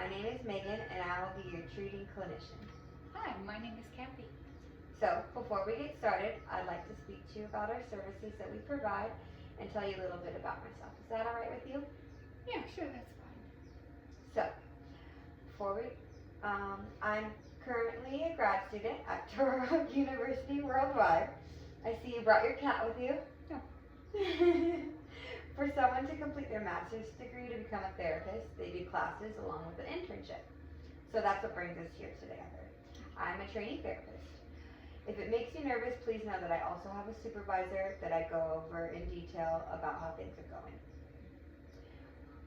My name is Megan, and I will be your treating clinician. Hi, my name is Kathy. So, before we get started, I'd like to speak to you about our services that we provide and tell you a little bit about myself. Is that alright with you? Yeah, sure, that's fine. So, I'm currently a grad student at Toro University Worldwide. I see you brought your cat with you. No. For someone to complete their master's degree to become a therapist, they do classes along with an internship. So that's what brings us here together. I'm a trainee therapist. If it makes you nervous, please know that I also have a supervisor that I go over in detail about how things are going.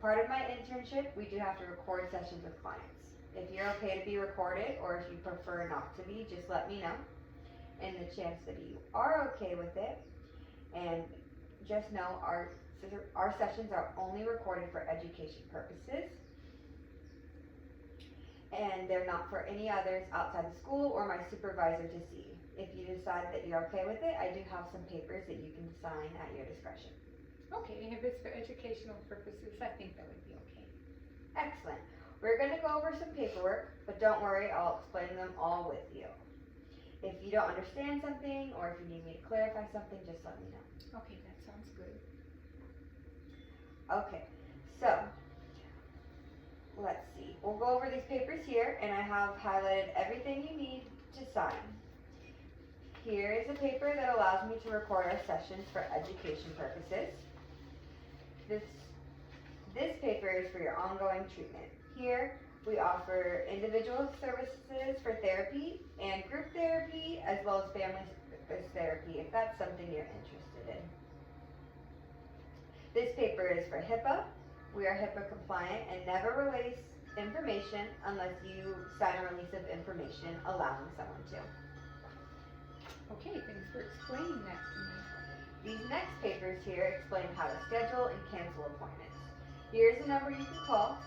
Part of my internship, we do have to record sessions with clients. If you're okay to be recorded, or if you prefer not to be, just let me know. And the chance that you are okay with it, and just know our sessions are only recorded for education purposes, and they're not for any others outside the school or my supervisor to see. If you decide that you're okay with it, I do have some papers that you can sign at your discretion. Okay, if it's for educational purposes, I think that would be okay. Excellent. We're going to go over some paperwork, but don't worry, I'll explain them all with you. If you don't understand something, or if you need me to clarify something, just let me know. Okay, that sounds good. Okay, so let's see. We'll go over these papers here, and I have highlighted everything you need to sign. Here is a paper that allows me to record our sessions for education purposes. This paper is for your ongoing treatment. Here, we offer individual services for therapy and group therapy, as well as family therapy, if that's something you're interested in. This paper is for HIPAA. We are HIPAA compliant and never release information unless you sign a release of information allowing someone to. Okay, thanks for explaining that to me. These next papers here explain how to schedule and cancel appointments. Here's a number you can call.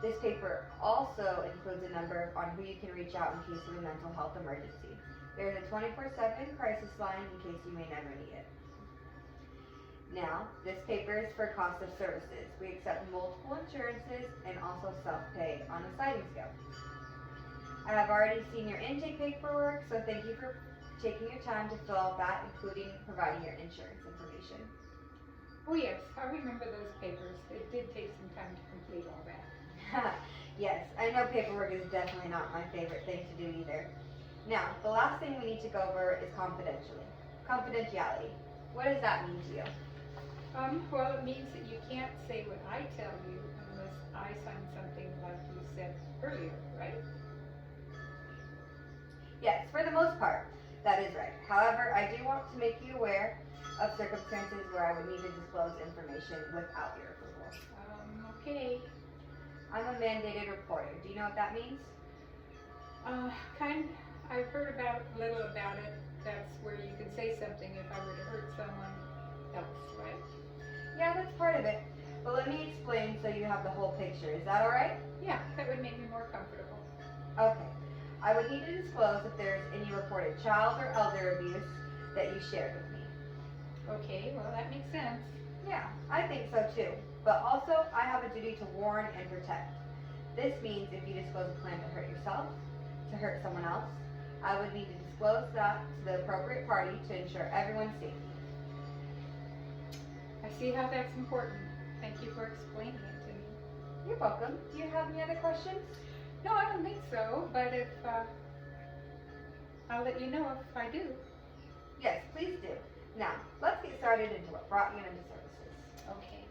This paper also includes a number on who you can reach out in case of a mental health emergency. There's a 24/7 crisis line in case you may never need it. Now, this paper is for cost of services. We accept multiple insurances and also self-pay on a sliding scale. I have already seen your intake paperwork, so thank you for taking your time to fill out that, including providing your insurance information. Oh yes, I remember those papers. It did take some time to complete all that. Yes, I know paperwork is definitely not my favorite thing to do either. Now, the last thing we need to go over is confidentiality. What does that mean to you? Well, it means that you can't say what I tell you unless I sign something like you said earlier, right? Yes, for the most part, that is right. However, I do want to make you aware of circumstances where I would need to disclose information without your approval. Okay. I'm a mandated reporter. Do you know what that means? I've heard a little about it. That's where you can say something if I were to hurt someone else, right? Yeah, that's part of it. But let me explain so you have the whole picture. Is that alright? Yeah, that would make me more comfortable. Okay. I would need to disclose if there's any reported child or elder abuse that you shared with me. Okay, well that makes sense. Yeah, I think so too. But also, I have a duty to warn and protect. This means if you disclose a plan to hurt yourself, to hurt someone else, I would need to disclose that to the appropriate party to ensure everyone's safety. I see how that's important. Thank you for explaining it to me. You're welcome. Do you have any other questions? No, I don't think so, but if, I'll let you know if I do. Yes, please do. Now, let's get started into what brought you into services. Okay.